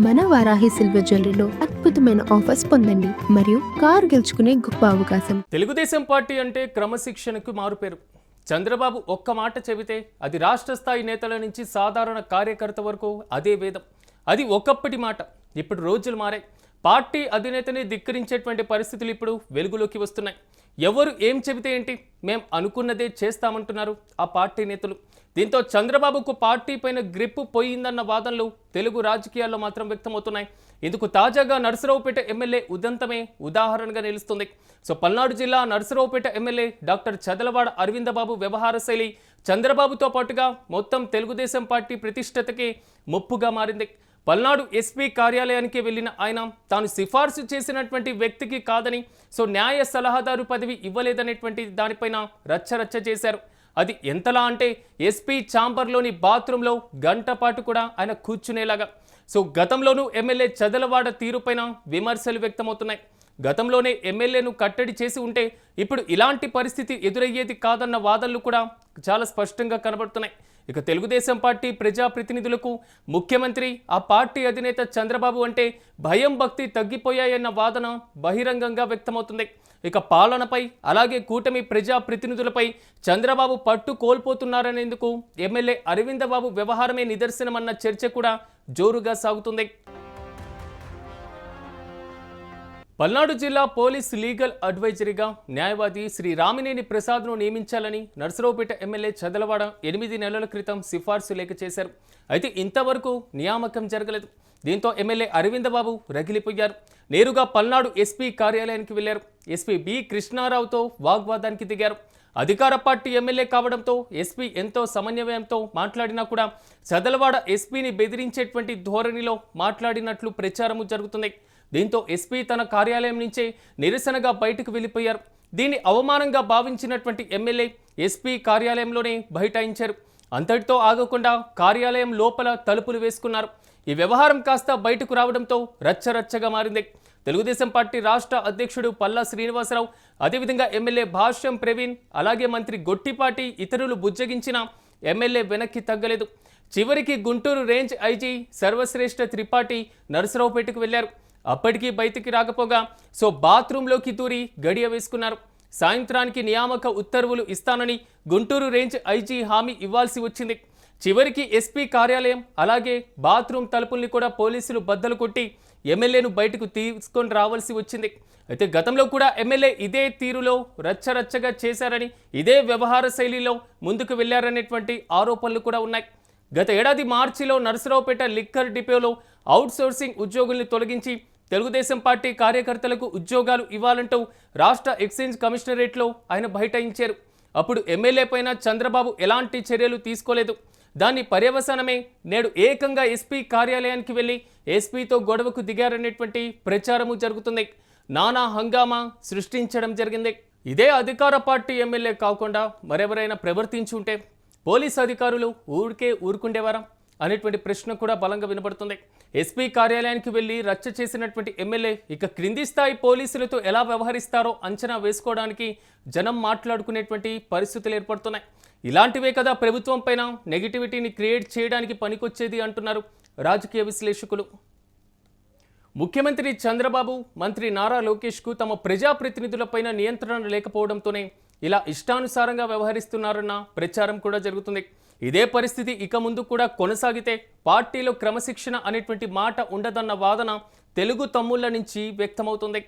మన వారాహి సిల్వర్ జ్యువెలరీలో అద్భుతమైన ఆఫర్స్ పొందండి మరియు కార్ గెలుచుకునే గొప్ప అవకాశం. తెలుగుదేశం పార్టీ అంటే క్రమశిక్షణకు మారుపేరు. చంద్రబాబు ఒక్క మాట చెబితే అది రాష్ట్ర స్థాయి నేతల నుంచి సాధారణ కార్యకర్త వరకు అదే వేదం. అది ఒకప్పటి మాట. ఇప్పుడు రోజులు మారాయి. పార్టీ అధినేతని ధిక్కరించేటువంటి పరిస్థితులు ఇప్పుడు వెలుగులోకి వస్తున్నాయి. ఎవరు ఏం చెబితే ఏంటి, మేం అనుకున్నదే చేస్తామంటున్నారు ఆ పార్టీ నేతలు. దీంతో చంద్రబాబుకు పార్టీ పైన గ్రిప్పు పోయిందన్న వాదనలు తెలుగు రాజకీయాల్లో మాత్రం వ్యక్తమవుతున్నాయి. ఇందుకు తాజాగా నర్సరావుపేట ఎమ్మెల్యే ఉదంతమే ఉదాహరణగా నిలుస్తుంది. పల్నాడు జిల్లా నర్సరావుపేట ఎమ్మెల్యే డాక్టర్ చదలవాడ అరవిందబాబు వ్యవహార శైలి చంద్రబాబుతో పాటుగా మొత్తం తెలుగుదేశం పార్టీ ప్రతిష్టతకే ముప్పుగా మారింది. పల్నాడు ఎస్పీ కార్యాలయానికి వెళ్లిన ఆయన తాను సిఫార్సు చేసినటువంటి వ్యక్తికి కాదని న్యాయ సలహాదారు పదవి ఇవ్వలేదనేటువంటి దానిపైన రచ్చరచ్చ చేశారు. అది ఎంతలా అంటే ఎస్పీ ఛాంబర్లోని బాత్రూంలో గంట పాటు కూడా ఆయన కూర్చునేలాగా. గతంలోనూ ఎమ్మెల్యే చదలవాడ తీరుపైన విమర్శలు వ్యక్తమవుతున్నాయి. గతంలోనే ఎమ్మెల్యేను కట్టడి చేసి ఉంటే ఇప్పుడు ఇలాంటి పరిస్థితి ఎదురయ్యేది కాదన్న వాదనలు కూడా చాలా స్పష్టంగా కనబడుతున్నాయి. ఇక తెలుగుదేశం పార్టీ ప్రజాప్రతినిధులకు ముఖ్యమంత్రి, ఆ పార్టీ అధినేత చంద్రబాబు అంటే భయం భక్తి తగ్గిపోయాయన్న వాదన బహిరంగంగా వ్యక్తమవుతుంది. ఇక పాలనపై అలాగే కూటమి ప్రజాప్రతినిధులపై చంద్రబాబు పట్టు కోల్పోతున్నారనేందుకు ఎమ్మెల్యే అరవిందబాబు వ్యవహారమే నిదర్శనమన్న చర్చ కూడా జోరుగా సాగుతుంది. పల్నాడు జిల్లా పోలీస్ లీగల్ అడ్వైజరీగా న్యాయవాది శ్రీ రామినేని ప్రసాద్ను నియమించాలని నర్సరావుపేట ఎమ్మెల్యే చదలవాడ 8 నెలల క్రితం సిఫార్సు లేఖ చేశారు. అయితే ఇంతవరకు నియామకం జరగలేదు. దీంతో ఎమ్మెల్యే అరవిందబాబు రగిలిపోయారు. నేరుగా పల్నాడు ఎస్పీ కార్యాలయానికి వెళ్లారు. ఎస్పీ బి కృష్ణారావుతో వాగ్వాదానికి దిగారు. అధికార పార్టీ ఎమ్మెల్యే కావడంతో ఎస్పీ ఎంతో సమన్వయంతో మాట్లాడినా కూడా చదలవాడ ఎస్పీని బెదిరించేటువంటి ధోరణిలో మాట్లాడినట్లు ప్రచారము జరుగుతుంది. దీంతో ఎస్పీ తన కార్యాలయం నుంచే నిరసనగా బయటకు వెళ్లిపోయారు. దీన్ని అవమానంగా భావించినటువంటి ఎమ్మెల్యే ఎస్పీ కార్యాలయంలోనే బైఠాయించారు. అంతటితో ఆగకుండా కార్యాలయం లోపల తలుపులు వేసుకున్నారు. ఈ వ్యవహారం కాస్త బయటకు రావడంతో రచ్చరచ్చగా మారింది. తెలుగుదేశం పార్టీ రాష్ట్ర అధ్యక్షుడు పల్లా శ్రీనివాసరావు, అదేవిధంగా ఎమ్మెల్యే భాష్యం ప్రవీణ్, అలాగే మంత్రి గొట్టిపాటి ఇతరులు బుజ్జగించిన ఎమ్మెల్యే వెనక్కి తగ్గలేదు. చివరికి గుంటూరు రేంజ్ ఐజీ సర్వశ్రేష్ఠ త్రిపాఠి నర్సరావుపేటకు వెళ్లారు. అప్పటికీ బయటికి రాకపోగా బాత్రూంలోకి దూరి గడియ వేసుకున్నారు. సాయంత్రానికి నియామక ఉత్తర్వులు ఇస్తానని గుంటూరు రేంజ్ ఐజీ హామీ ఇవ్వాల్సి వచ్చింది. చివరికి ఎస్పీ కార్యాలయం అలాగే బాత్రూం తలుపుల్ని కూడా పోలీసులు బద్దలు కొట్టి ఎమ్మెల్యేను బయటకు తీసుకొని రావాల్సి వచ్చింది. అయితే గతంలో కూడా ఎమ్మెల్యే ఇదే తీరులో రచ్చరచ్చగా చేశారని, ఇదే వ్యవహార శైలిలో ముందుకు వెళ్లారనేటువంటి ఆరోపణలు కూడా ఉన్నాయి. గత ఏడాది మార్చిలో నర్సరావుపేట లిక్కర్ డిపోలో అవుట్సోర్సింగ్ ఉద్యోగుల్ని తొలగించి తెలుగుదేశం పార్టీ కార్యకర్తలకు ఉద్యోగాలు ఇవ్వాలంటూ రాష్ట్ర ఎక్సైజ్ కమిషనరేట్లో ఆయన బైఠాయించారు. అప్పుడు ఎమ్మెల్యే పైన చంద్రబాబు ఎలాంటి చర్యలు తీసుకోలేదు. దాని పర్యవసానమే నేడు ఏకంగా ఎస్పీ కార్యాలయానికి వెళ్లి ఎస్పీతో గొడవకు దిగారనేటువంటి ప్రచారము జరుగుతుంది. నానా హంగామా సృష్టించడం జరిగింది. ఇదే అధికార పార్టీ ఎమ్మెల్యే కాకుండా మరెవరైనా ప్రవర్తించి ఉంటే పోలీసు అధికారులు ఊరుకుండేవారా అనేటువంటి ప్రశ్న కూడా బలంగా వినబడుతుంది. ఎస్పీ కార్యాలయానికి వెళ్లి రచ్చ చేసినటువంటి ఎమ్మెల్యే ఇక క్రింది స్థాయి పోలీసులతో ఎలా వ్యవహరిస్తారో అంచనా వేసుకోవడానికి జనం మాట్లాడుకునేటువంటి పరిస్థితులు ఏర్పడుతున్నాయి. ఇలాంటివే కదా ప్రభుత్వం పైన నెగిటివిటీని క్రియేట్ చేయడానికి పనికొచ్చేది అంటున్నారు రాజకీయ విశ్లేషకులు. ముఖ్యమంత్రి చంద్రబాబు, మంత్రి నారా లోకేష్కు తమ ప్రజాప్రతినిధులపైన నియంత్రణ లేకపోవడంతోనే ఇలా ఇష్టానుసారంగా వ్యవహరిస్తున్నారన్న ప్రచారం కూడా జరుగుతుంది. ఇదే పరిస్థితి ఇక ముందు కూడా కొనసాగితే పార్టీలో క్రమశిక్షణ అనేటువంటి మాట ఉండదన్న వాదన తెలుగు తమ్ముళ్ల నుంచి వ్యక్తమవుతుంది.